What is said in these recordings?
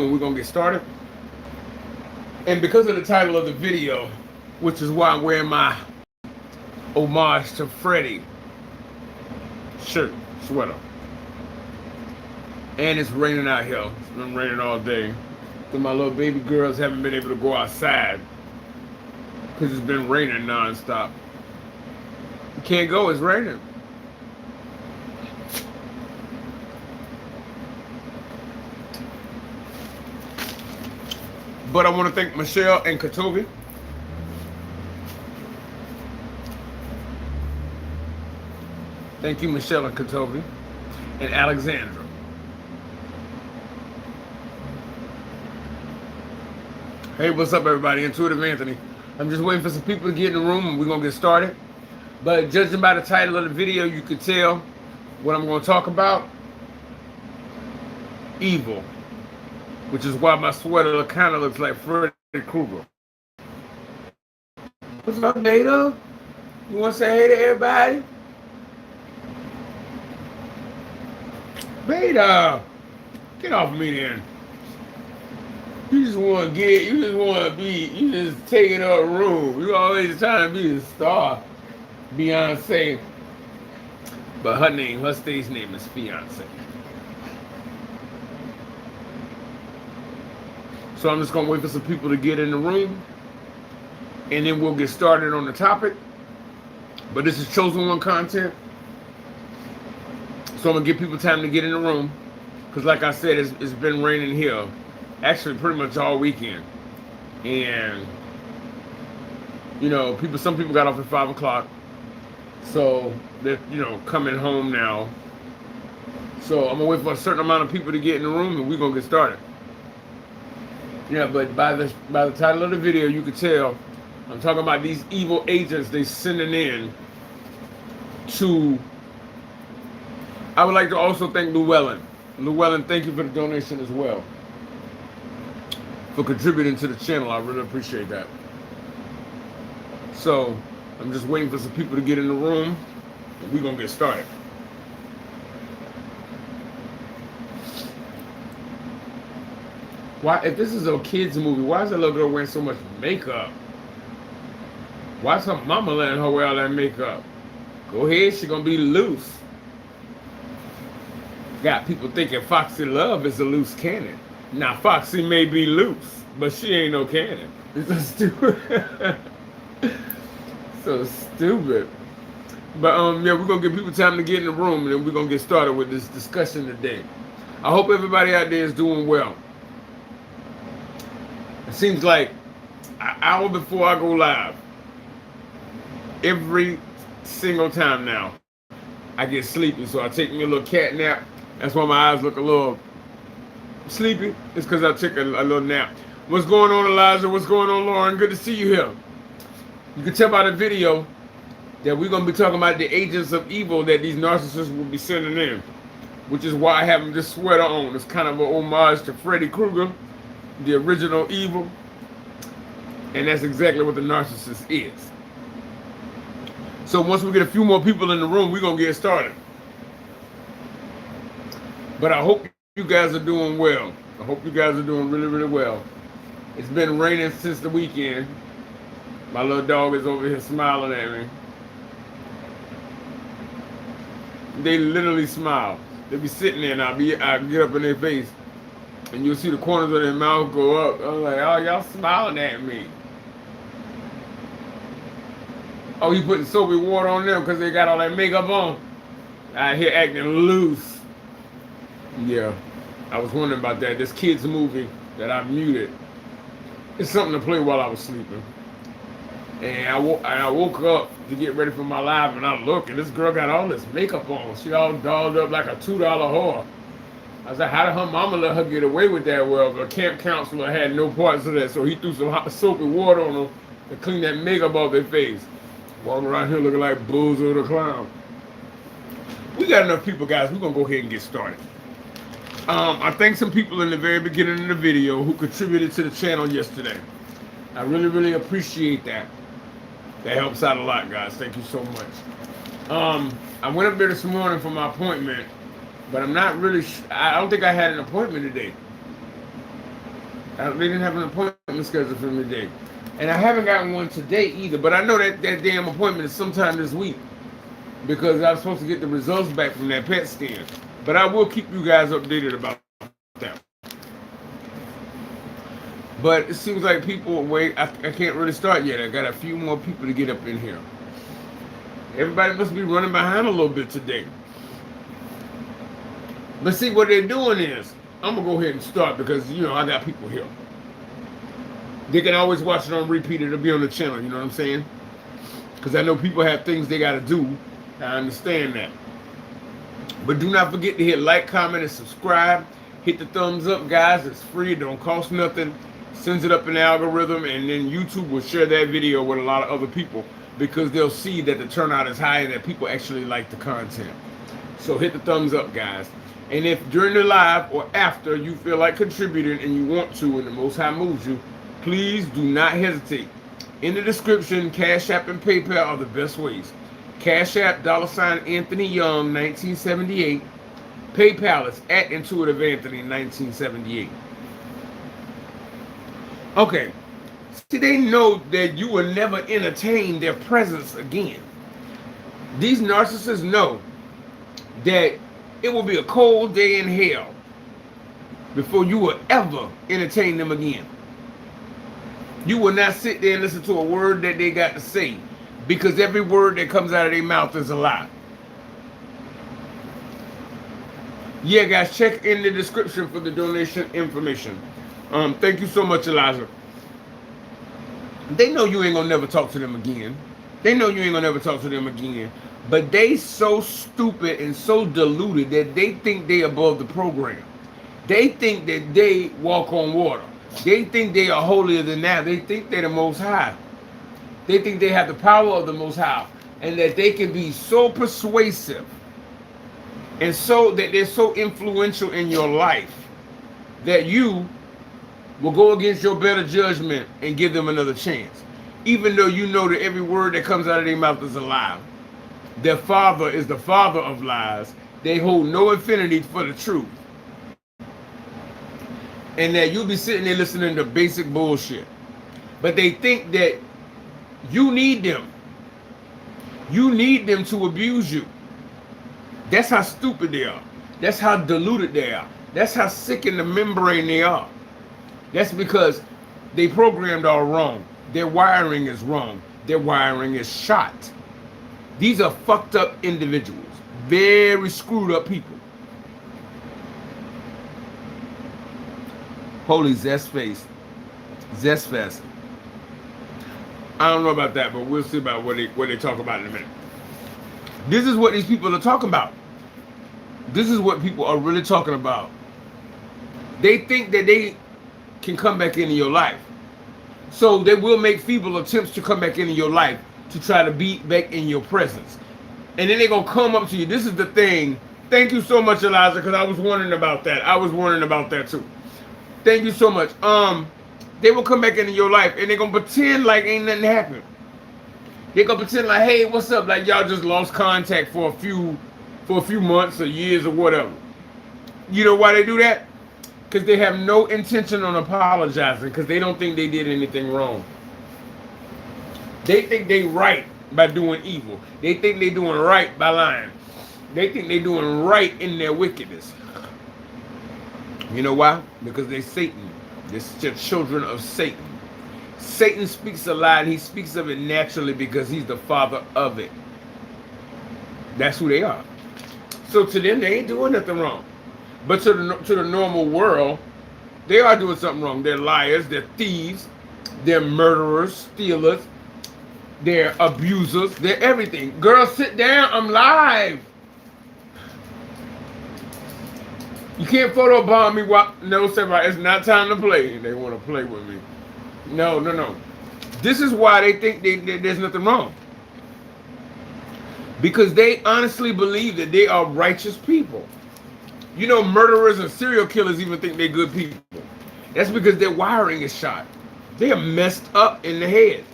and we're going to get started. And because of the title of the video, which is why I'm wearing my homage to Freddie shirt, sweater. And it's raining out here. It's been raining all day. So my little baby girls haven't been able to go outside because it's been raining nonstop. You can't go, it's raining. But I want to thank Michelle and Katovi. Thank you, Michelle and Katovi. And Alexandra. Hey, what's up, everybody? Intuitive Anthony. I'm just waiting for some people to get in the room and we're going to get started. But judging by the title of the video, you could tell what I'm going to talk about. Evil. Which is why my sweater kind of looks like Freddy Krueger. What's up, Nada? You want to say hey to everybody? Beta, get off me then. You just want to you just taking up room. You always trying to be the star. Beyonce. But her stage name is Fiance. So I'm just going to wait for some people to get in the room. And then we'll get started on the topic. But this is Chosen One content. So I'm going to give people time to get in the room. Because like I said, it's been raining here. Actually, pretty much all weekend. And, you know, some people got off at 5 o'clock. So they're, coming home now. So I'm going to wait for a certain amount of people to get in the room and we're going to get started. Yeah, but by the title of the video, you can tell I'm talking about these evil agents they sending in to. I would like to also thank Llewellyn. Llewellyn, thank you for the donation as well. For contributing to the channel, I really appreciate that. So I'm just waiting for some people to get in the room, and we're gonna get started. Why, if this is a kids movie, why is that little girl wearing so much makeup? Why is her mama letting her wear all that makeup? Go ahead, she gonna be loose. Got people thinking Foxy Love is a loose cannon. Now Foxy may be loose, but she ain't no cannon. It's so stupid. So stupid. But yeah, we're gonna give people time to get in the room, and then we're gonna get started with this discussion today. I hope everybody out there is doing well. It seems like an hour before I go live, every single time now, I get sleepy. So I take me a little cat nap. That's why my eyes look a little sleepy. It's because I took a little nap. What's going on, Elijah? What's going on, Lauren? Good to see you here. You can tell by the video that we're going to be talking about the agents of evil that these narcissists will be sending in, which is why I have this sweater on. It's kind of an homage to Freddy Krueger, the original evil, and that's exactly what the narcissist is. So once we get a few more people in the room, we're going to get started. But I hope you guys are doing well. I hope you guys are doing really, really well. It's been raining since the weekend. My little dog is over here smiling at me. They literally smile. They be sitting there and I get up in their face. And you'll see the corners of their mouth go up. I'm like, oh, y'all smiling at me. Oh, you putting soapy water on them because they got all that makeup on? Out here acting loose. Yeah, I was wondering about that. This kid's movie that I muted. It's something to play while I was sleeping. And I woke up to get ready for my live and I look and this girl got all this makeup on. She all dolled up like a $2 whore. I was like, how did her mama let her get away with that? Well, the camp counselor had no parts of that, so he threw some hot soapy water on them to clean that makeup off their face. Walking around here looking like Bozo the Clown. We got enough people, guys. We're going to go ahead and get started. I thank some people in the very beginning of the video who contributed to the channel yesterday. I really, really appreciate that. That helps out a lot, guys. Thank you so much. I went up there this morning for my appointment, but I'm not really I don't think I had an appointment today. They didn't have an appointment scheduled for me today. And I haven't gotten one today either. But I know that damn appointment is sometime this week because I'm supposed to get the results back from that PET scan. But I will keep you guys updated about that. But it seems like people wait. I can't really start yet. I got a few more people to get up in here. Everybody must be running behind a little bit today. But see, what they're doing is, I'm going to go ahead and start because, you know, I got people here. They can always watch it on repeat. It'll be on the channel, you know what I'm saying? Because I know people have things they got to do. I understand that. But do not forget to hit like, comment, and subscribe. Hit the thumbs up, guys. It's free. It don't cost nothing. Sends it up in the algorithm, and then YouTube will share that video with a lot of other people because they'll see that the turnout is high and that people actually like the content. So hit the thumbs up, guys. And if during the live or after you feel like contributing and you want to and the Most High moves you, please do not hesitate. In the description, Cash App and PayPal are the best ways. Cash App, $ Anthony Young, 1978. PayPal is at Intuitive Anthony, 1978. Okay, see, they know that you will never entertain their presence again. These narcissists know that it will be a cold day in hell before you will ever entertain them again. You will not sit there and listen to a word that they got to say because every word that comes out of their mouth is a lie. Yeah, guys, check in the description for the donation information. Thank you so much, Eliza. They know you ain't gonna never talk to them again. They know you ain't gonna never talk to them again. But they so stupid and so deluded that they think they above the program. They think that they walk on water. They think they are holier than thou. They think they're the Most High. They think they have the power of the Most High, and that they can be so persuasive and so that they're so influential in your life that you will go against your better judgment and give them another chance, even though you know that every word that comes out of their mouth is a lie. Their father is the father of lies. They hold no affinity for the truth. And that you'll be sitting there listening to basic bullshit. But they think that you need them. You need them to abuse you. That's how stupid they are. That's how deluded they are. That's how sick in the membrane they are. That's because they programmed all wrong. Their wiring is wrong. Their wiring is shot. These are fucked up individuals. Very screwed up people. Holy Zest Fest. I don't know about that, but we'll see about what they talk about in a minute. This is what these people are talking about. This is what people are really talking about. They think that they can come back into your life. So they will make feeble attempts to come back into your life to try to be back in your presence. And then they're going to come up to you. This is the thing. Thank you so much, Eliza, because I was wondering about that. I was wondering about that too. Thank you so much. They will come back into your life and they're going to pretend like ain't nothing happened. They're going to pretend like, hey, what's up? Like y'all just lost contact for a few months or years or whatever. You know why they do that? Because they have no intention on apologizing because they don't think they did anything wrong. They think they right by doing evil. They think they doing right by lying. They think they doing right in their wickedness. You know why? Because they're Satan. They're children of Satan. Satan speaks a lie and he speaks of it naturally because he's the father of it. That's who they are. So to them, they ain't doing nothing wrong. But to the normal world, they are doing something wrong. They're liars, they're thieves, they're murderers, stealers, they're abusers, they're everything. Girl, sit down, I'm live. You can't photobomb me while, no, Sarah, it's not time to play. They want to play with me. No. This is why they think there's nothing wrong. Because they honestly believe that they are righteous people. You know, murderers and serial killers even think they're good people. That's because their wiring is shot. They are messed up in the head.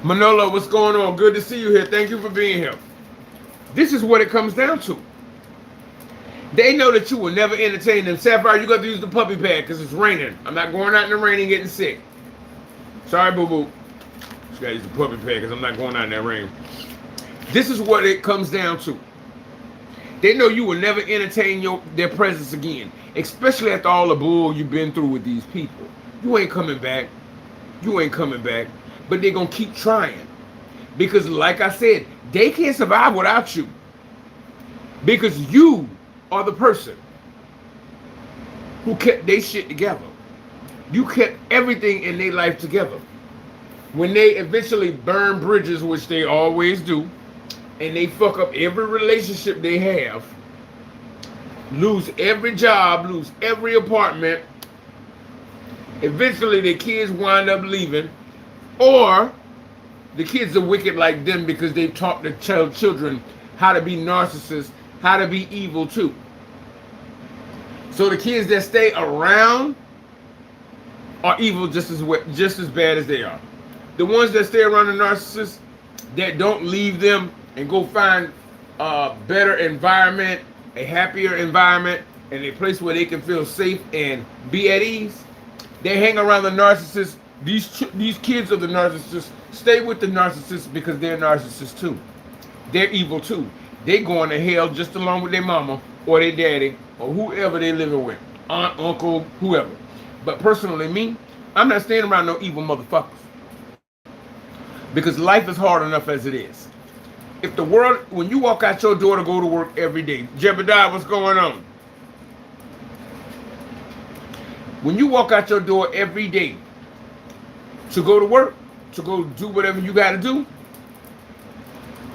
Manolo, what's going on? Good to see you here. Thank you for being here. This is what it comes down to. They know that you will never entertain them. Sapphire, you got to use the puppy pad because it's raining. I'm not going out in the rain and getting sick. Sorry, boo-boo. Just got to use the puppy pad because I'm not going out in that rain. This is what it comes down to. They know you will never entertain their presence again, especially after all the bull you've been through with these people. You ain't coming back. You ain't coming back. But they're going to keep trying. Because like I said, they can't survive without you. Because you are the person who kept their shit together. You kept everything in their life together. When they eventually burn bridges, which they always do, and they fuck up every relationship they have, lose every job, lose every apartment, eventually their kids wind up leaving, or the kids are wicked like them because they've taught the children how to be narcissists, how to be evil too. So the kids that stay around are evil just as bad as they are. The ones that stay around the narcissists that don't leave them and go find a better environment, a happier environment, and a place where they can feel safe and be at ease, they hang around the narcissist. These kids of the narcissist stay with the narcissist because they're narcissists too. They're evil too. They going to hell just along with their mama or their daddy or whoever they living with, aunt, uncle, whoever. But personally, me, I'm not staying around no evil motherfuckers because life is hard enough as it is. If the world, when you walk out your door to go to work every day, Jebediah, what's going on? When you walk out your door every day to go to work, to go do whatever you got to do,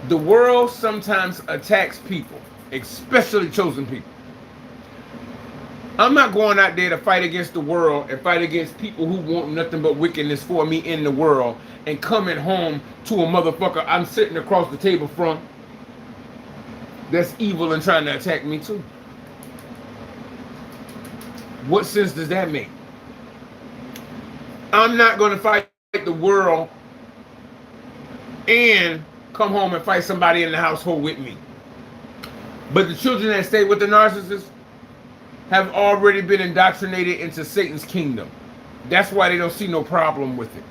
the world sometimes attacks people, especially chosen people. I'm not going out there to fight against the world and fight against people who want nothing but wickedness for me in the world and coming home to a motherfucker I'm sitting across the table from that's evil and trying to attack me too. What sense does that make? I'm not going to fight the world and come home and fight somebody in the household with me. But the children that stay with the narcissist have already been indoctrinated into Satan's kingdom. That's why they don't see no problem with it.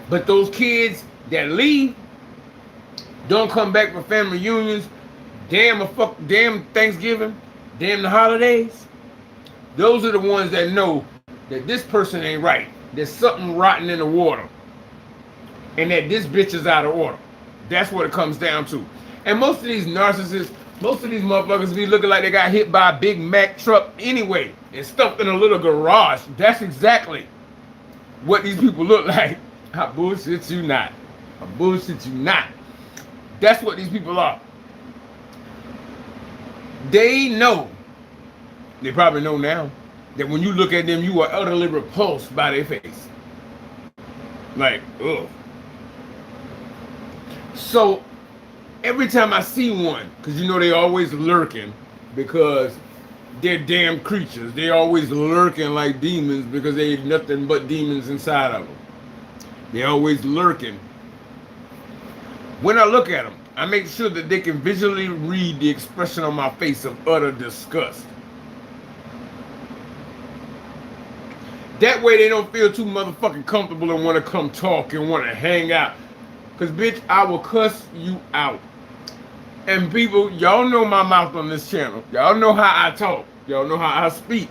But those kids that leave, don't come back for family reunions, damn Thanksgiving, damn the holidays, those are the ones that know that this person ain't right. There's something rotten in the water. And that this bitch is out of order. That's what it comes down to. And most of these narcissists, most of these motherfuckers be looking like they got hit by a Big Mac truck anyway and stuffed in a little garage. That's exactly what these people look like. I bullshit you not. I bullshit you not. That's what these people are. They know, they probably know now, that when you look at them, you are utterly repulsed by their face. Like, ugh. So, every time I see one, because you know they always lurking, because they're damn creatures. They always lurking like demons because they ain't nothing but demons inside of them. They always lurking. When I look at them, I make sure that they can visually read the expression on my face of utter disgust. That way they don't feel too motherfucking comfortable and want to come talk and want to hang out. Because, bitch, I will cuss you out. And people, y'all know my mouth on this channel. Y'all know how I talk. Y'all know how I speak.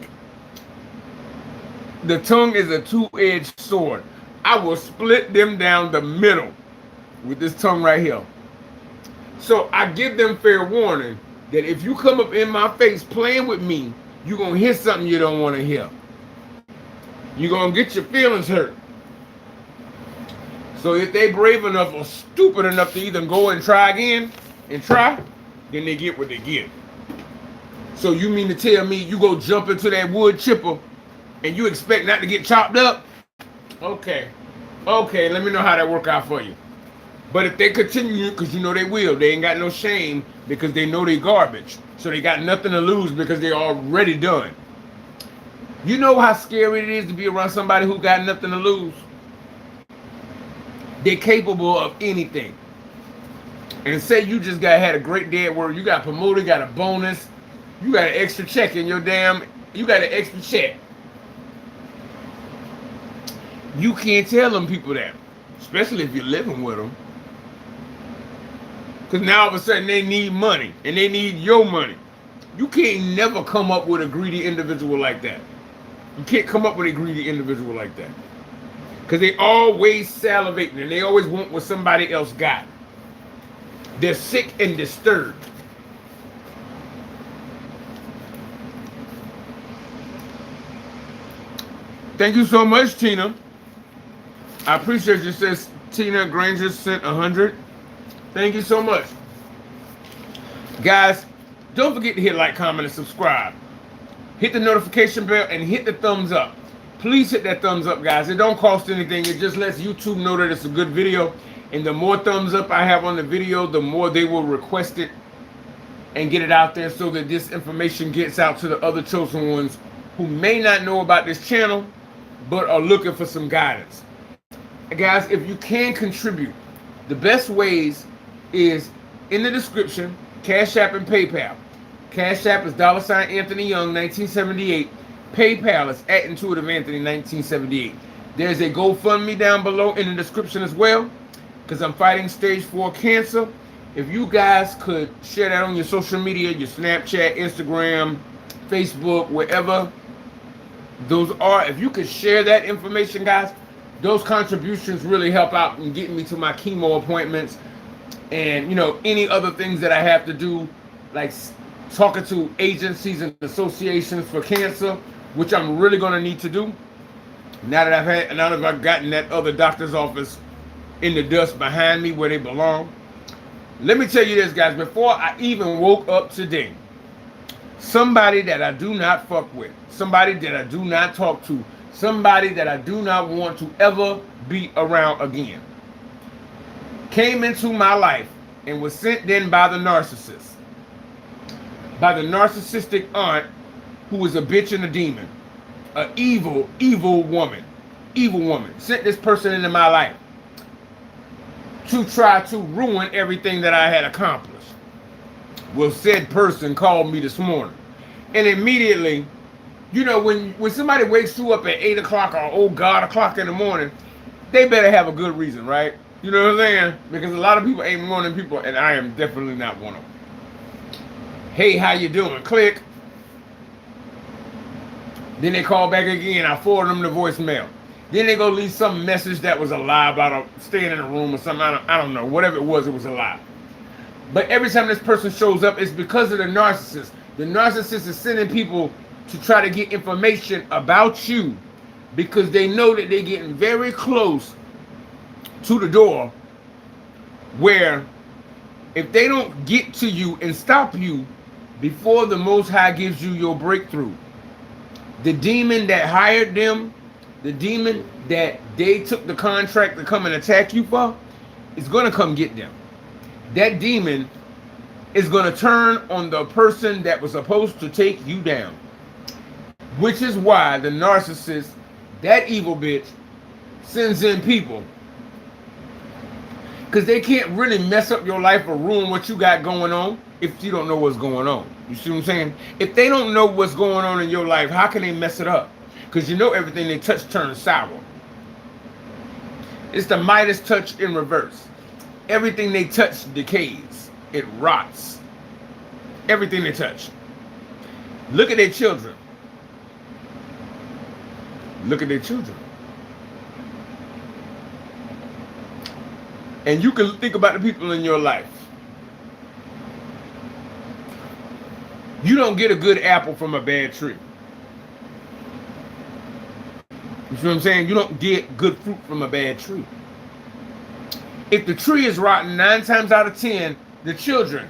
The tongue is a two-edged sword. I will split them down the middle with this tongue right here. So I give them fair warning that if you come up in my face playing with me, you're going to hear something you don't want to hear. You're going to get your feelings hurt. So if they brave enough or stupid enough to either go and try again and try, then they get what they get. So you mean to tell me you go jump into that wood chipper and you expect not to get chopped up? Okay. Okay, let me know how that work out for you. But if they continue, because you know they will, they ain't got no shame because they know they garbage. So they got nothing to lose because they're already done. You know how scary it is to be around somebody who got nothing to lose? They're capable of anything. And say you just had a great day at work, you got promoted, got a bonus, You got an extra check in your damn, you got an extra check. You can't tell them people that, especially if you're living with them. Because now all of a sudden they need money and they need your money. You can't never come up with a greedy individual like that. You can't come up with a greedy individual like that. Because they always salivating and they always want what somebody else got. They're sick and disturbed. Thank you so much, Tina. I appreciate you. Says Tina Granger sent 100. Thank you so much. Guys, don't forget to hit like, comment, and subscribe. Hit the notification bell and hit the thumbs up. Please hit that thumbs up, guys. It don't cost anything. It just lets YouTube know that it's a good video. And the more thumbs up I have on the video, the more they will request it and get it out there so that this information gets out to the other chosen ones who may not know about this channel but are looking for some guidance. Guys, if you can contribute, the best ways is in the description, Cash App and PayPal. Cash App is $ Anthony Young 1978. PayPal is at Intuitive Anthony 1978. There's a GoFundMe down below in the description as well, because I'm fighting stage 4 cancer. If you guys could share that on your social media, your Snapchat, Instagram, Facebook, wherever those are, if you could share that information, guys, those contributions really help out in getting me to my chemo appointments and, you know, any other things that I have to do, like talking to agencies and associations for cancer, which I'm really going to need to do now that I've gotten that other doctor's office in the dust behind me where they belong. Let me tell you this, guys, before I even woke up today, somebody that I do not fuck with, somebody that I do not talk to, somebody that I do not want to ever be around again, came into my life and was sent in by the narcissist, by the narcissistic aunt who was a bitch and a demon, an evil, evil woman, sent this person into my life to try to ruin everything that I had accomplished. Well, said person called me this morning, and immediately, you know, when somebody wakes you up at 8 o'clock or, oh God, o'clock in the morning, they better have a good reason, right? You know what I'm saying? Because a lot of people ain't morning people, and I am definitely not one of them. Hey, how you doing? Click. Then they call back again. I forward them the voicemail. Then they go leave some message that was a lie about staying in a room or something. I don't know. Whatever it was a lie. But every time this person shows up, it's because of the narcissist. The narcissist is sending people to try to get information about you because they know that they're getting very close to the door where if they don't get to you and stop you before the Most High gives you your breakthrough, the demon that hired them, the demon that they took the contract to come and attack you for, is going to come get them. That demon is going to turn on the person that was supposed to take you down. Which is why the narcissist, that evil bitch, sends in people. Because they can't really mess up your life or ruin what you got going on if you don't know what's going on. You see what I'm saying? If they don't know what's going on in your life, how can they mess it up? Because you know everything they touch turns sour. It's the Midas touch in reverse. Everything they touch decays. It rots. Everything they touch. Look at their children. Look at their children. And you can think about the people in your life. You don't get a good apple from a bad tree. You see what I'm saying? You don't get good fruit from a bad tree. If the tree is rotten, 9 times out of 10, the children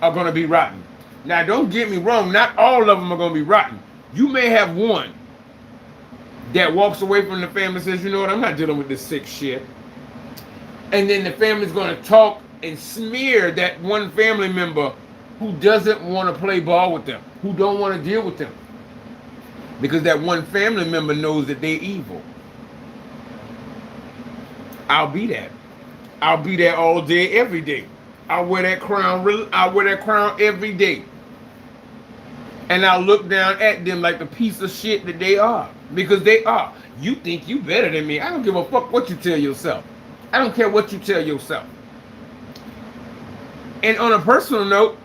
are going to be rotten. Now, don't get me wrong. Not all of them are going to be rotten. You may have one that walks away from the family and says, you know what, I'm not dealing with this sick shit. And then the family's going to talk and smear that one family member who doesn't want to play ball with them, who don't want to deal with them. Because that one family member knows that they're evil. I'll be that. I'll be that all day, every day. I'll wear that crown. I wear that crown every day. And I'll look down at them like the piece of shit that they are. Because they are. You think you better than me. I don't give a fuck what you tell yourself. I don't care what you tell yourself. And on a personal note,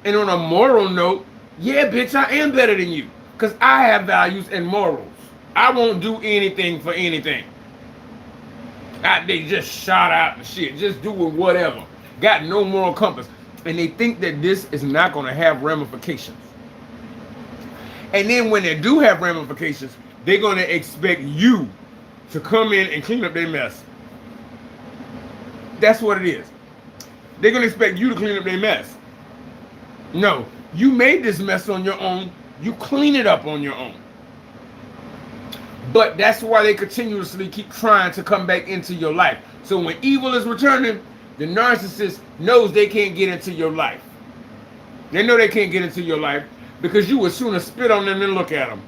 and on a moral note, yeah, bitch, I am better than you. Because I have values and morals. I won't do anything for anything. They just shot out the shit. Just doing whatever. Got no moral compass. And they think that this is not going to have ramifications. And then when they do have ramifications, they're going to expect you to come in and clean up their mess. That's what it is. They're going to expect you to clean up their mess. No, you made this mess on your own. You clean it up on your own. But that's why they continuously keep trying to come back into your life. So when evil is returning, the narcissist knows they can't get into your life. They know they can't get into your life because you would sooner spit on them than look at them.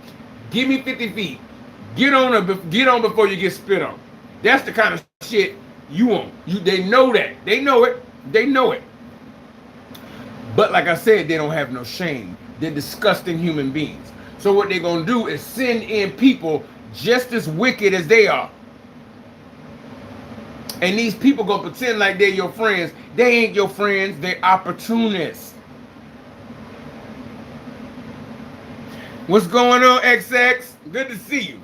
Give me 50 feet. Get on before you get spit on. That's the kind of shit you want. They know that. They know it. They know it. But like I said, they don't have no shame. They're disgusting human beings. So what they're going to do is send in people just as wicked as they are. And these people going to pretend like they're your friends. They ain't your friends. They're opportunists. What's going on, XX? Good to see you.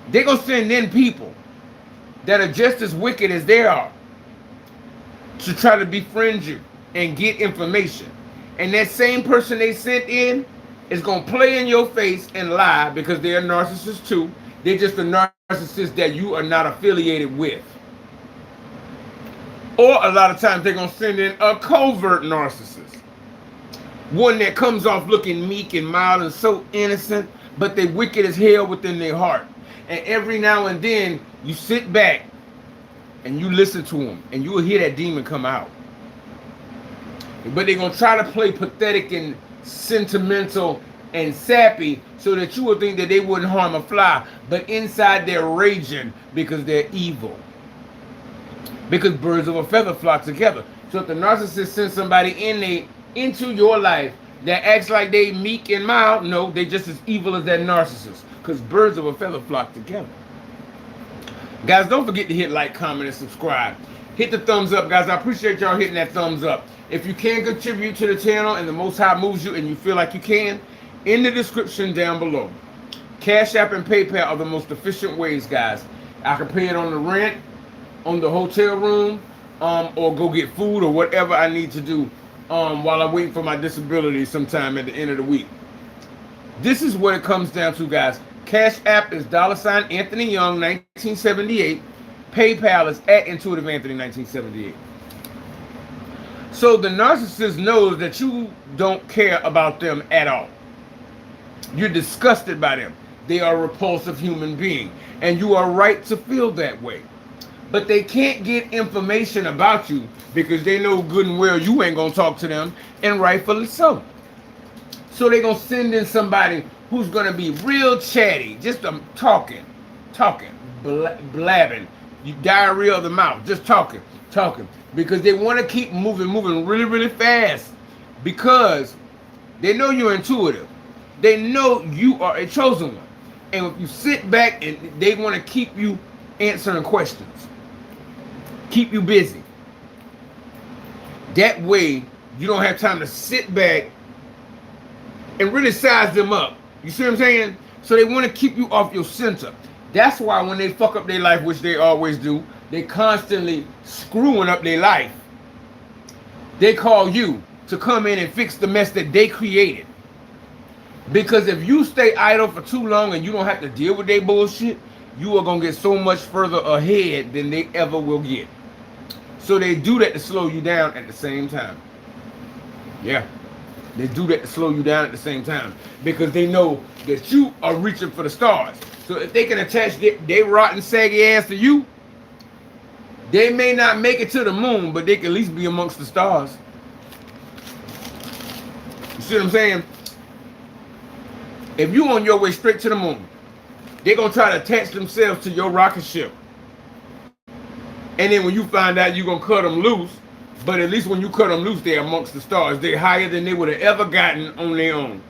They're going to send in people that are just as wicked as they are to try to befriend you and get information. And that same person they sent in is going to play in your face and lie because they're a narcissist too. They're just a narcissist that you are not affiliated with. Or a lot of times they're going to send in a covert narcissist. One that comes off looking meek and mild and so innocent, but they're wicked as hell within their heart. And every now and then you sit back and you listen to them and you will hear that demon come out. But they're going to try to play pathetic and sentimental and sappy so that you will think that they wouldn't harm a fly. But inside they're raging because they're evil. Because birds of a feather flock together. So if the narcissist sends somebody into your life that acts like they meek and mild, no, they just as evil as that narcissist. Because birds of a feather flock together. Guys, don't forget to hit like, comment, and subscribe. Hit the thumbs up, guys. I appreciate y'all hitting that thumbs up. If you can contribute to the channel and the Most High moves you and you feel like you can, in the description down below. Cash App and PayPal are the most efficient ways, guys. I can pay it on the rent, on the hotel room, or go get food or whatever I need to do while I'm waiting for my disability sometime at the end of the week. This is what it comes down to, guys. Cash App is $ Anthony Young 1978. PayPal is at Intuitive Anthony 1978. So the narcissist knows that you don't care about them at all. You're disgusted by them. They are a repulsive human being. And you are right to feel that way. But they can't get information about you because they know good and well you ain't going to talk to them. And rightfully so. So they're going to send in somebody who's going to be real chatty. Just talking, blabbing. You diarrhea of the mouth. Just talking. Because they want to keep moving really, really fast. Because they know you're intuitive. They know you are a chosen one. And if you sit back and they want to keep you answering questions. Keep you busy. That way, you don't have time to sit back and really size them up. You see what I'm saying? So they want to keep you off your center. That's why when they fuck up their life, which they always do, they constantly screwing up their life. They call you to come in and fix the mess that they created. Because if you stay idle for too long and you don't have to deal with their bullshit, you are going to get so much further ahead than they ever will get. So they do that to slow you down at the same time. Yeah. They do that to slow you down at the same time. Because they know that you are reaching for the stars. So if they can attach their rotten, saggy ass to you, they may not make it to the moon, but they can at least be amongst the stars. You see what I'm saying? If you're on your way straight to the moon, they're going to try to attach themselves to your rocket ship. And then when you find out, you're going to cut them loose. But at least when you cut them loose, they're amongst the stars. They're higher than they would have ever gotten on their own.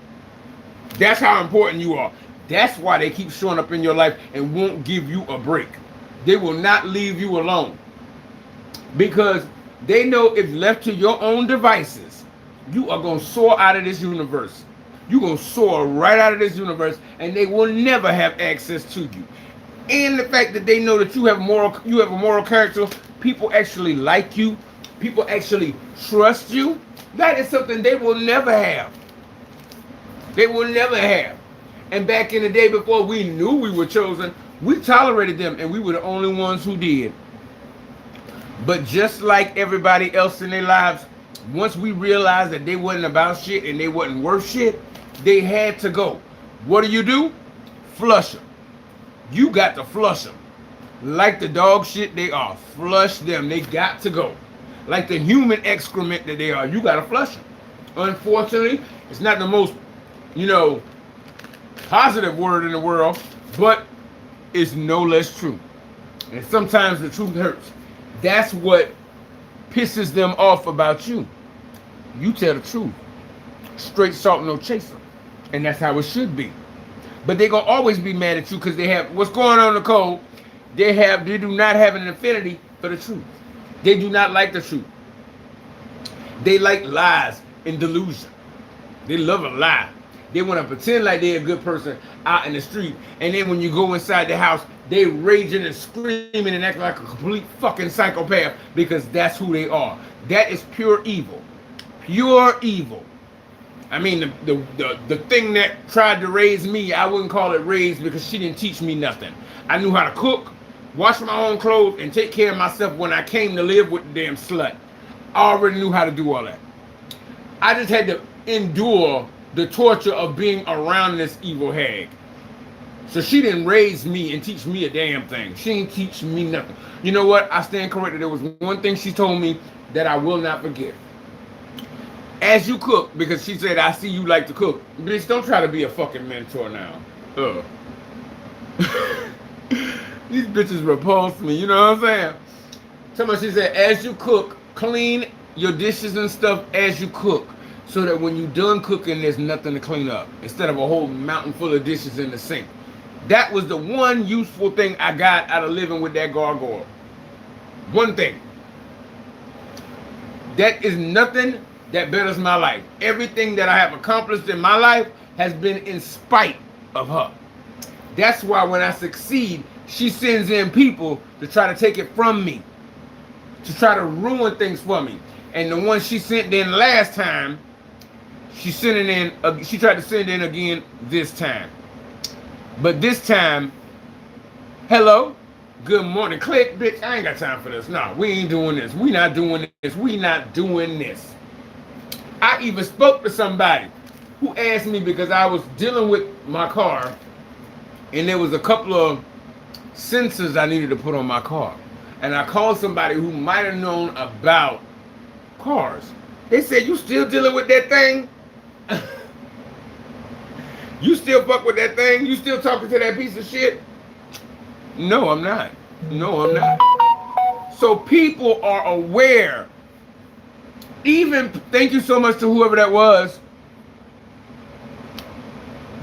That's how important you are. That's why they keep showing up in your life and won't give you a break. They will not leave you alone. Because they know if left to your own devices, you are going to soar out of this universe. You're going to soar right out of this universe, and they will never have access to you. And the fact that they know that you have a moral character, people actually like you, people actually trust you, that is something they will never have. They will never have. And back in the day before we knew we were chosen, we tolerated them, and we were the only ones who did. But just like everybody else in their lives, once we realized that they wasn't about shit and they wasn't worth shit, they had to go. What do? Flush them. You got to flush them. Like the dog shit they are. Flush them. They got to go. Like the human excrement that they are. You got to flush them. Unfortunately, it's not the most, positive word in the world, but it's no less true. And sometimes the truth hurts. That's what pisses them off about you. You tell the truth. Straight salt, no chaser. And that's how it should be. But they're going to always be mad at you because they have, what's going on, Nicole? They do not have an affinity for the truth. They do not like the truth. They like lies and delusion. They love a lie. They want to pretend like they're a good person out in the street. And then when you go inside the house, they raging and screaming and acting like a complete fucking psychopath because that's who they are. That is pure evil. Pure evil. I mean, the thing that tried to raise me, I wouldn't call it raised because she didn't teach me nothing. I knew how to cook, wash my own clothes, and take care of myself when I came to live with the damn slut. I already knew how to do all that. I just had to endure the torture of being around this evil hag. So she didn't raise me and teach me a damn thing. She didn't teach me nothing. You know what? I stand corrected. There was one thing she told me that I will not forget. As you cook, because she said, I see you like to cook. Bitch, don't try to be a fucking mentor now. These bitches repulse me, you know what I'm saying? She said, as you cook, clean your dishes and stuff as you cook. So that when you're done cooking, there's nothing to clean up. Instead of a whole mountain full of dishes in the sink. That was the one useful thing I got out of living with that gargoyle. One thing. That is nothing that betters my life. Everything that I have accomplished in my life has been in spite of her. That's why when I succeed, she sends in people to try to take it from me. To try to ruin things for me. And the one she sent in last time, she tried to send in again this time. But this time, hello, good morning. Click, bitch, I ain't got time for this. No, we ain't doing this. We not doing this. We not doing this. I even spoke to somebody who asked me because I was dealing with my car and there was a couple of sensors I needed to put on my car. And I called somebody who might have known about cars. They said, you still dealing with that thing? You still fuck with that thing? You still talking to that piece of shit? No, I'm not. No, I'm not. So people are aware. Even, thank you so much to whoever that was.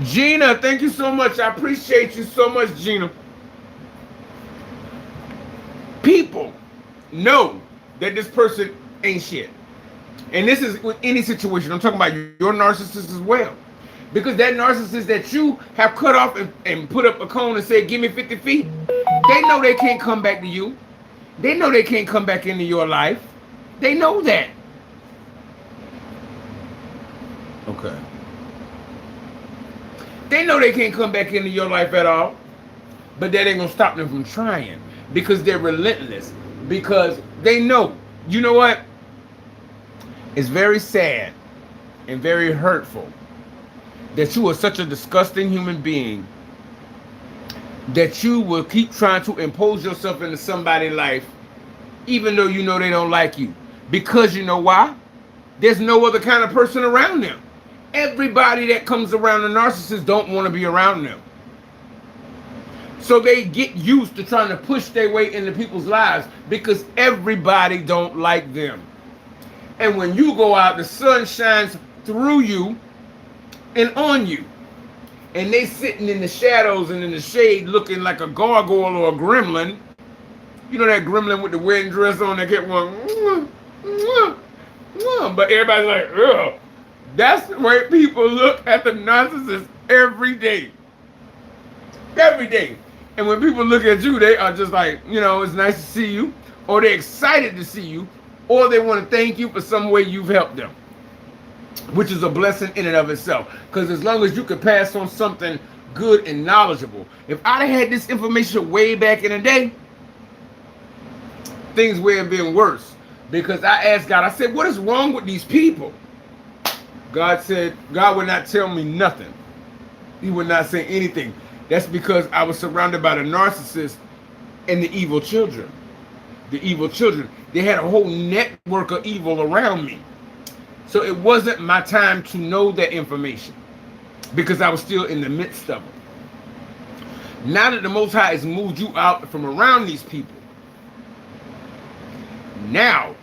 Gina, thank you so much. I appreciate you so much, Gina. People know that this person ain't shit. And this is with any situation. I'm talking about your narcissist as well. Because that narcissist that you have cut off and put up a cone and said, give me 50 feet, they know they can't come back to you. They know they can't come back into your life. They know that. Okay. They know they can't come back into your life at all. But that ain't going to stop them from trying. Because they're relentless. Because they know. You know what? It's very sad and very hurtful that you are such a disgusting human being that you will keep trying to impose yourself into somebody's life even though you know they don't like you. Because you know why? There's no other kind of person around them. Everybody that comes around a narcissist don't want to be around them. So they get used to trying to push their way into people's lives because everybody don't like them. And when you go out, the sun shines through you and on you. and they sitting in the shadows and in the shade looking like a gargoyle or a gremlin. You know that gremlin with the wedding dress on that kept going, mwah, mwah, mwah. But everybody's like, ugh. That's the way people look at the narcissist every day. Every day. And when people look at you, they are just like, you know, it's nice to see you, or they're excited to see you, or they want to thank you for some way you've helped them, which is a blessing in and of itself. Because as long as you can pass on something good and knowledgeable. If I'd have had this information way back in the day, things would have been worse. Because I asked God, I said, what is wrong with these people? God said, God would not tell me nothing. He would not say anything. That's because I was surrounded by the narcissist and the evil children. The evil children. They had a whole network of evil around me. So it wasn't my time to know that information because I was still in the midst of it. Now that the Most High has moved you out from around these people, now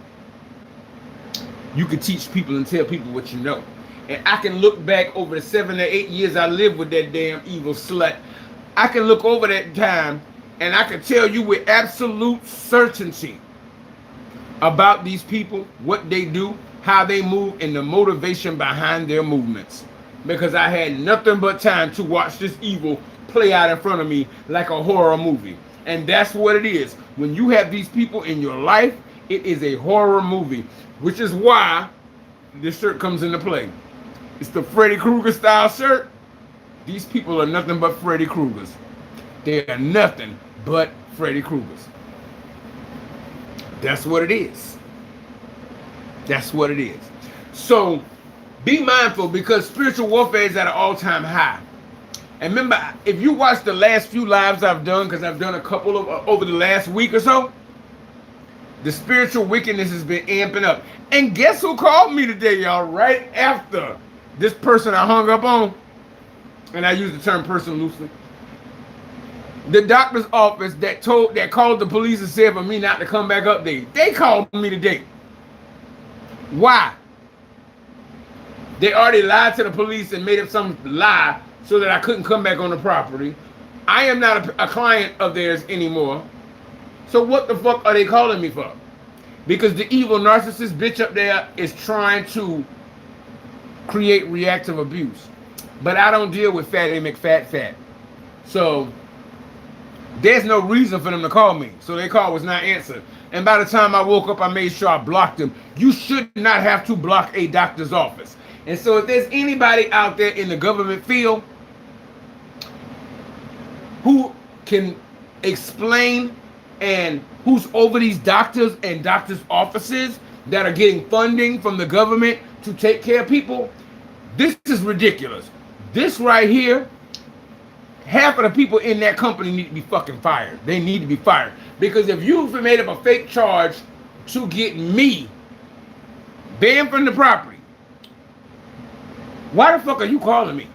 you can teach people and tell people what you know. And I can look back over the 7 or 8 years I lived with that damn evil slut. I can look over that time and I can tell you with absolute certainty about these people, what they do, how they move, and the motivation behind their movements. Because I had nothing but time to watch this evil play out in front of me like a horror movie. And that's what it is. When you have these people in your life, it is a horror movie, which is why this shirt comes into play. It's the Freddy Krueger style shirt. These people are nothing but Freddy Kruegers. They are nothing but Freddy Kruegers. That's what it is. That's what it is. So be mindful because spiritual warfare is at an all-time high. And remember, if you watch the last few lives I've done, because I've done a couple of over the last week or so, the spiritual wickedness has been amping up. And guess who called me today, y'all? Right after this person I hung up on, and I use the term person loosely. The doctor's office that called the police and said for me not to come back up there. They called me today. Why? They already lied to the police and made up some lie so that I couldn't come back on the property. I am not a client of theirs anymore. So what the fuck are they calling me for? Because the evil narcissist bitch up there is trying to create reactive abuse. But I don't deal with fatty McFat. So there's no reason for them to call me. So their call was not answered. And by the time I woke up, I made sure I blocked them. You should not have to block a doctor's office. And so if there's anybody out there in the government field who can explain and who's over these doctors and doctors' offices that are getting funding from the government to take care of people, this is ridiculous. This right here, half of the people in that company need to be fucking fired. They need to be fired. Because if you've made up a fake charge to get me banned from the property, why the fuck are you calling me?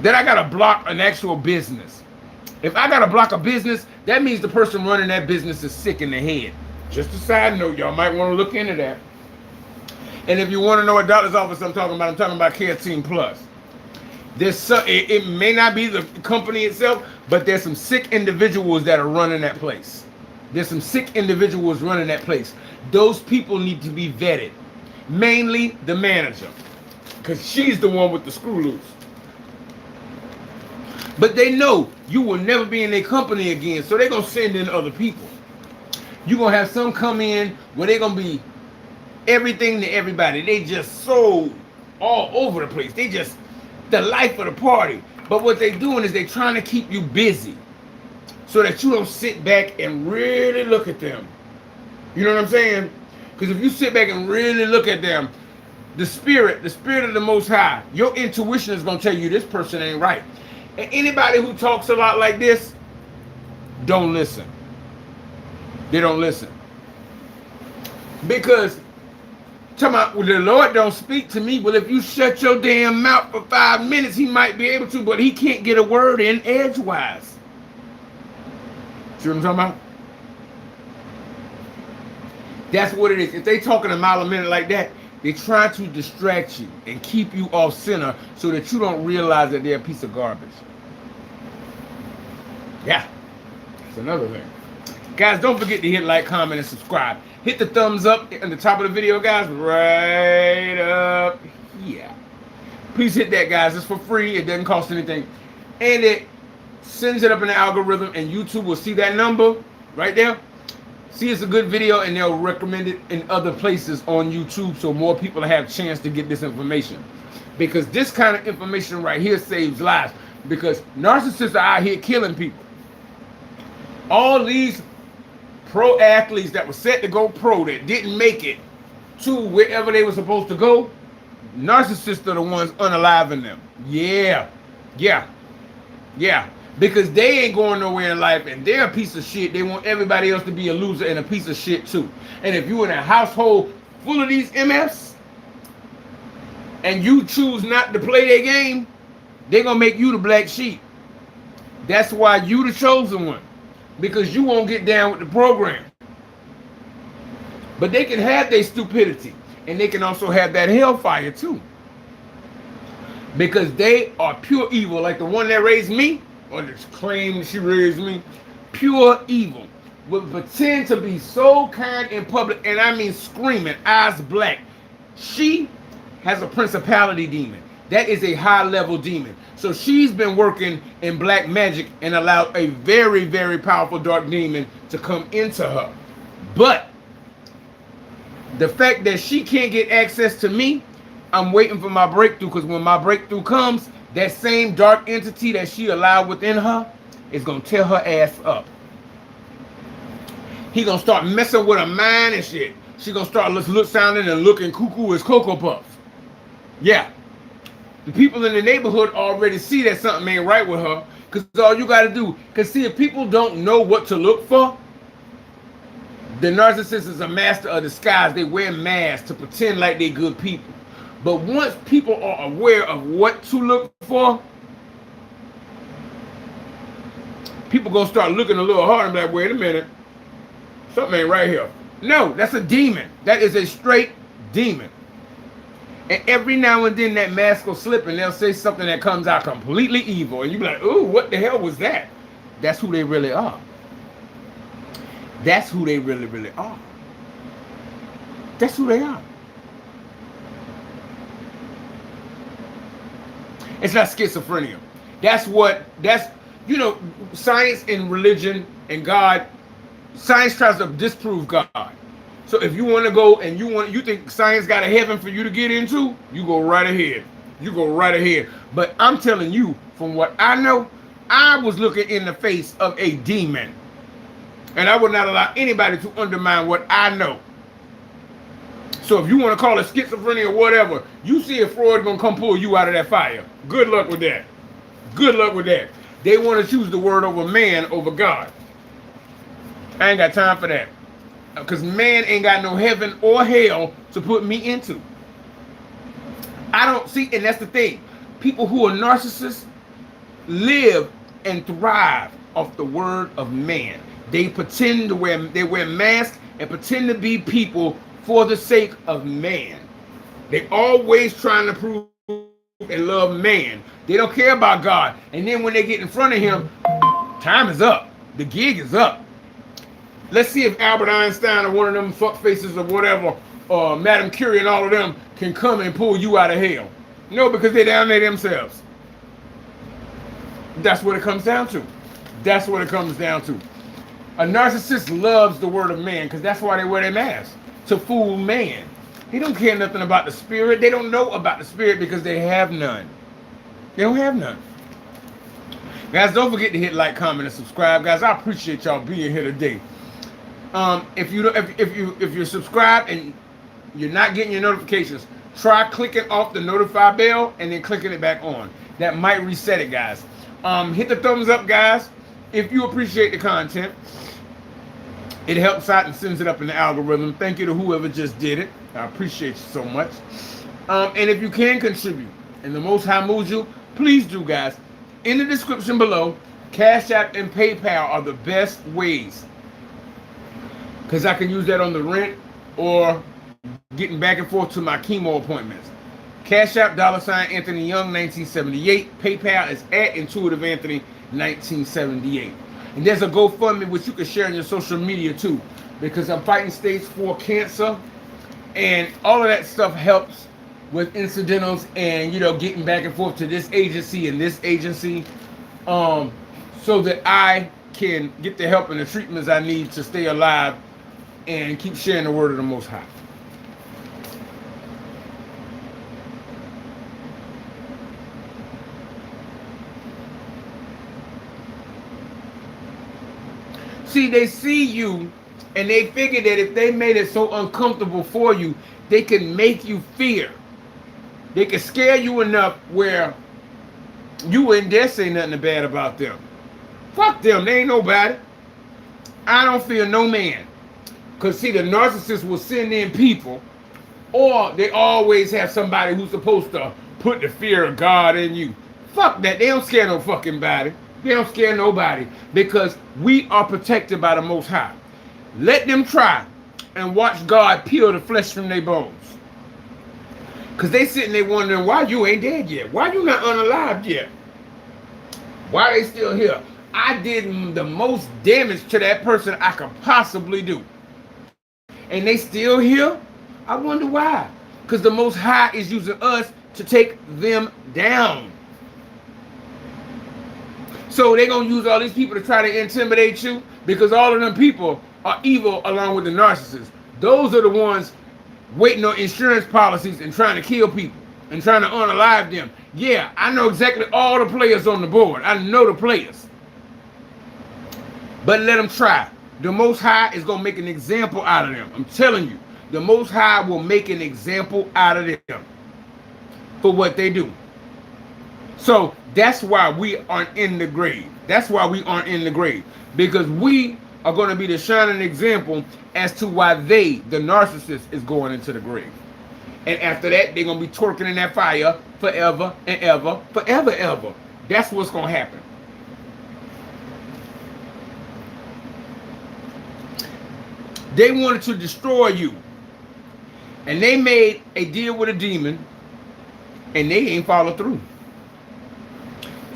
Then I gotta block an actual business. If I gotta block a business, that means the person running that business is sick in the head. Just a side note, y'all might want to look into that. And if you want to know what doctor's office I'm talking about Care Team Plus. It may not be the company itself, but there's some sick individuals that are running that place. There's some sick individuals running that place. Those people need to be vetted. Mainly the manager, because she's the one with the screw loose. But they know you will never be in their company again, so they're going to send in other people. You're going to have some come in where they're going to be everything to everybody. They just so all over the place. They just the life of the party. But what they're doing is they're trying to keep you busy so that you don't sit back and really look at them. You know what I'm saying? Because if you sit back and really look at them, the spirit of the Most High, your intuition is going to tell you this person ain't right. And anybody who talks a lot like this, don't listen. They don't listen. Because talking about, well, the Lord don't speak to me. Well, if you shut your damn mouth for 5 minutes, he might be able to, but he can't get a word in edgewise. See what I'm talking about? That's what it is. If they talking a mile a minute like that, They try to distract you and keep you off center so that you don't realize that they're a piece of garbage. Yeah, that's another thing. Guys, don't forget to hit like, comment, and subscribe. Hit the thumbs up in the top of the video, guys, right up here. Please hit that, guys. It's for free. It doesn't cost anything. And it sends it up in the algorithm, and YouTube will see that number right there. See it's a good video, and they'll recommend it in other places on YouTube so more people have a chance to get this information. Because this kind of information right here saves lives. Because narcissists are out here killing people. All these pro athletes that were set to go pro that didn't make it to wherever they were supposed to go, narcissists are the ones unaliving them. Yeah. Because they ain't going nowhere in life, and they're a piece of shit. They want everybody else to be a loser and a piece of shit too. And if you're in a household full of these MFs and you choose not to play their game, they're gonna make you the black sheep. That's why you the chosen one. Because you won't get down with the program. But they can have their stupidity, and they can also have that hellfire too. Because they are pure evil, like the one that raised me, or that claimed she raised me. Pure evil. Would pretend to be so kind in public, and I mean screaming, eyes black. She has a principality demon. That is a high-level demon. So she's been working in black magic and allowed a very, very powerful dark demon to come into her. But the fact that she can't get access to me, I'm waiting for my breakthrough, because when my breakthrough comes, that same dark entity that she allowed within her is going to tear her ass up. He going to start messing with her mind and shit. She going to start sounding and looking cuckoo as Cocoa Puffs. Yeah. The people in the neighborhood already see that something ain't right with her, because all you got to do, because see, if people don't know what to look for, the narcissist is a master of disguise. They wear masks to pretend like they're good people. But once people are aware of what to look for, people going to start looking a little harder and be like, wait a minute, something ain't right here. No, that's a demon. That is a straight demon. And every now and then that mask will slip and they'll say something that comes out completely evil. And you be like, ooh, what the hell was that? That's who they really are. That's who they really, really are. That's who they are. It's not schizophrenia. That's, you know, science and religion and God, science tries to disprove God. So if you want to go and you think science got a heaven for you to get into, you go right ahead. You go right ahead. But I'm telling you, from what I know, I was looking in the face of a demon. And I would not allow anybody to undermine what I know. So if you want to call it schizophrenia or whatever, you see if Freud gonna come pull you out of that fire. Good luck with that. Good luck with that. They want to choose the word over man over God. I ain't got time for that. Because man ain't got no heaven or hell to put me into. I don't see, and that's the thing. People who are narcissists live and thrive off the word of man. They pretend to wear masks and pretend to be people for the sake of man. They always trying to prove and love man. They don't care about God. And then when they get in front of him, time is up. The gig is up. Let's see if Albert Einstein or one of them fuck faces or whatever, Madame Curie and all of them can come and pull you out of hell. No, because they're down there themselves. That's what it comes down to. That's what it comes down to. A narcissist loves the word of man because that's why they wear their mask. To fool man. He don't care nothing about the spirit. They don't know about the spirit because they have none. They don't have none. Guys, don't forget to hit like, comment, and subscribe. Guys, I appreciate y'all being here today. If you're subscribed and you're not getting your notifications, try clicking off the notify bell and then clicking it back on. That might reset it, guys. Hit the thumbs up, guys, if you appreciate the content. It helps out and sends it up in the algorithm. Thank you to whoever just did it. I appreciate you so much. And if you can contribute and the Most High moves you, please do, guys. In the description below, Cash App and PayPal are the best ways. Because I can use that on the rent or getting back and forth to my chemo appointments. Cash App, $ Anthony Young, 1978. PayPal is at Intuitive Anthony, 1978. And there's a GoFundMe which you can share on your social media too, because I'm fighting stage 4 cancer, and all of that stuff helps with incidentals and, you know, getting back and forth to this agency and this agency, so that I can get the help and the treatments I need to stay alive and keep sharing the word of the Most High. See, they see you and they figure that if they made it so uncomfortable for you, they can make you fear. They can scare you enough where you wouldn't dare say nothing bad about them. Fuck them, they ain't nobody. I don't fear no man. Because see, the narcissist will send in people, or they always have somebody who's supposed to put the fear of God in you. Fuck that, they don't scare no fucking body. They don't scare nobody, because we are protected by the Most High. Let them try and watch God peel the flesh from their bones. Because they sitting there wondering why you ain't dead yet. Why you not unalived yet? Why are they still here? I did the most damage to that person I could possibly do. And they still here? I wonder why. Because the Most High is using us to take them down. So they're going to use all these people to try to intimidate you, because all of them people are evil along with the narcissists. Those are the ones waiting on insurance policies and trying to kill people and trying to unalive them. Yeah, I know exactly all the players on the board. I know the players. But let them try. The Most High is going to make an example out of them. I'm telling you, the Most High will make an example out of them for what they do. So that's why we aren't in the grave. That's why we aren't in the grave. Because we are going to be the shining example as to why they, the narcissist, is going into the grave. And after that, they're going to be twerking in that fire forever and ever, forever, ever. That's what's going to happen. They wanted to destroy you. And they made a deal with a demon, and they ain't followed through.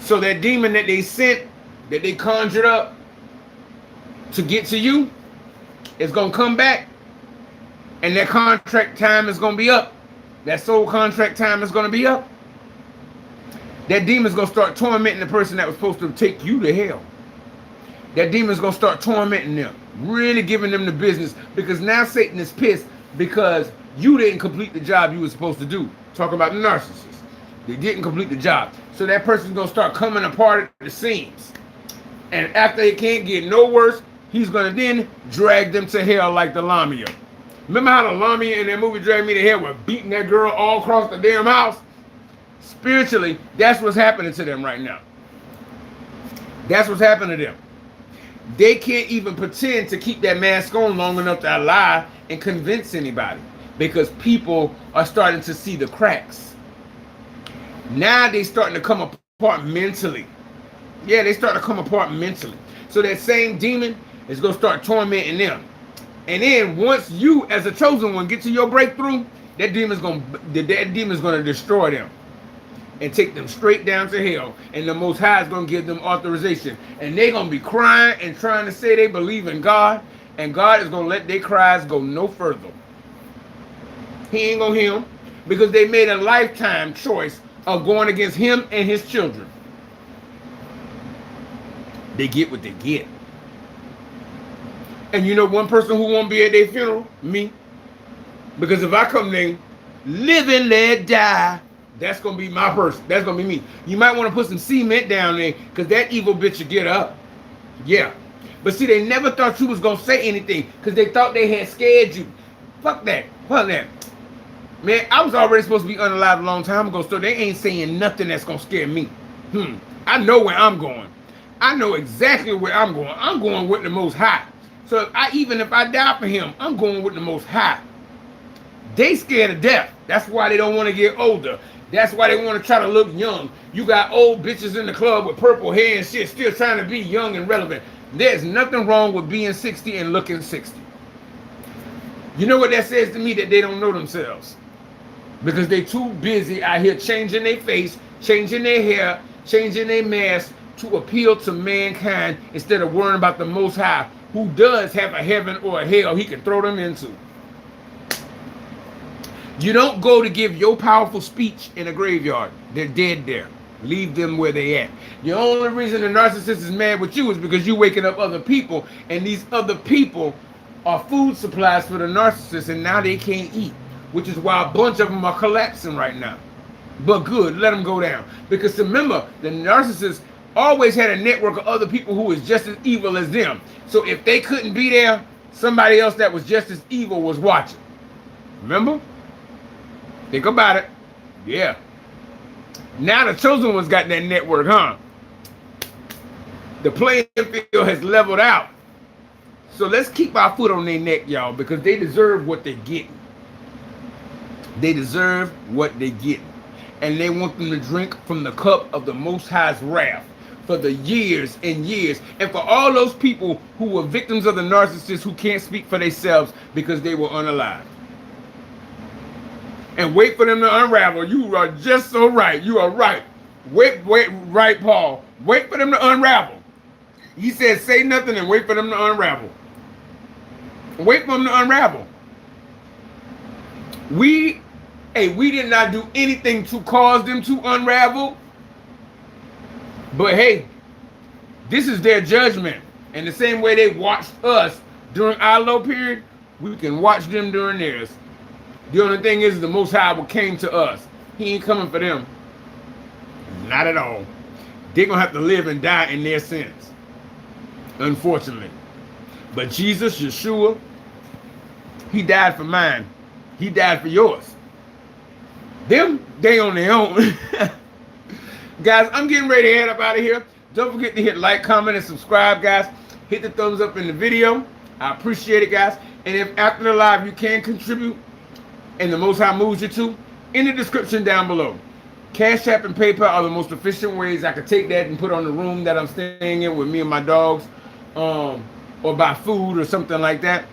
So that demon that they sent, that they conjured up to get to you, is going to come back, and that contract time is going to be up. That soul contract time is going to be up. That demon's going to start tormenting the person that was supposed to take you to hell. That demon's going to start tormenting them, really giving them the business, because now Satan is pissed because you didn't complete the job you were supposed to do. Talk about the narcissist. They didn't complete the job. So that person's going to start coming apart at the seams. And after it can't get no worse, he's going to then drag them to hell like the Lamia. Remember how the Lamia in that movie Drag Me to Hell were beating that girl all across the damn house? Spiritually, that's what's happening to them right now. That's what's happening to them. They can't even pretend to keep that mask on long enough to lie and convince anybody, because people are starting to see the cracks. Now they starting to come apart mentally. Yeah, they start to come apart mentally. So that same demon is going to start tormenting them. And then once you, as a chosen one, get to your breakthrough, that demon's going to destroy them and take them straight down to hell. And the Most High is going to give them authorization. And they're going to be crying and trying to say they believe in God. And God is going to let their cries go no further. He ain't going to hear them, because they made a lifetime choice of going against him and his children. They get what they get. And you know one person who won't be at their funeral? Me. Because if I come there, live and let die, that's going to be my person. That's going to be me. You might want to put some cement down there, because that evil bitch will get up. Yeah. But see, they never thought you was going to say anything, because they thought they had scared you. Fuck that. Fuck that. Man, I was already supposed to be unalive a long time ago, so they ain't saying nothing that's going to scare me. I know where I'm going. I know exactly where I'm going. I'm going with the Most High. So even if I die for him, I'm going with the Most High. They scared of death. That's why they don't want to get older. That's why they want to try to look young. You got old bitches in the club with purple hair and shit, still trying to be young and relevant. There's nothing wrong with being 60 and looking 60. You know what that says to me? That they don't know themselves. Because they too busy out here changing their face, changing their hair, changing their mask to appeal to mankind instead of worrying about the Most High, who does have a heaven or a hell he can throw them into. You don't go to give your powerful speech in a graveyard. They're dead there. Leave them where they at. The only reason the narcissist is mad with you is because you're waking up other people, and these other people are food supplies for the narcissist, and now they can't eat, which is why a bunch of them are collapsing right now. But good, let them go down. Because remember, the narcissist always had a network of other people who was just as evil as them. So if they couldn't be there, somebody else that was just as evil was watching. Remember? Think about it. Yeah. Now the chosen ones got that network, huh? The playing field has leveled out. So let's keep our foot on their neck, y'all, because they deserve what they're getting. They deserve what they're getting. And they want them to drink from the cup of the Most High's wrath for the years and years. And for all those people who were victims of the narcissist who can't speak for themselves because they were unalived. And wait for them to unravel. You are just so right. You are right. Wait, right, Paul. Wait for them to unravel. He said, say nothing and wait for them to unravel. Wait for them to unravel. We did not do anything to cause them to unravel. But hey, this is their judgment. And the same way they watched us during our low period, we can watch them during theirs. The only thing is the Most High came to us. He ain't coming for them. Not at all. They're going to have to live and die in their sins. Unfortunately. But Jesus, Yeshua, he died for mine. He died for yours. Them, they on their own. Guys, I'm getting ready to head up out of here. Don't forget to hit like, comment, and subscribe, guys. Hit the thumbs up in the video. I appreciate it, guys. And if after the live you can contribute and the Most High moves you to, in the description down below. Cash App and PayPal are the most efficient ways I could take that and put on the room that I'm staying in with me and my dogs, or buy food or something like that.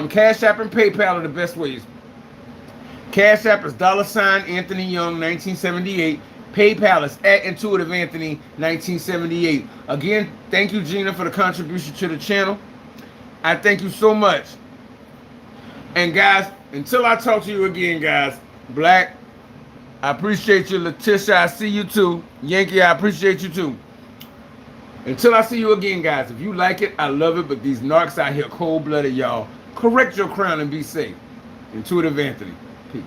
Cash App and PayPal are the best ways. Cash App is $ Anthony Young 1978. PayPal is @IntuitiveAnthony 1978. Again, thank you, Gina, for the contribution to the channel. I thank you so much. And guys, until I talk to you again, guys, Black, I appreciate you. Letitia, I see you too. Yankee, I appreciate you too. Until I see you again, guys, if you like it, I love it, but these narcs out here cold-blooded, y'all. Correct your crown and be safe. Intuitive Anthony. Peace.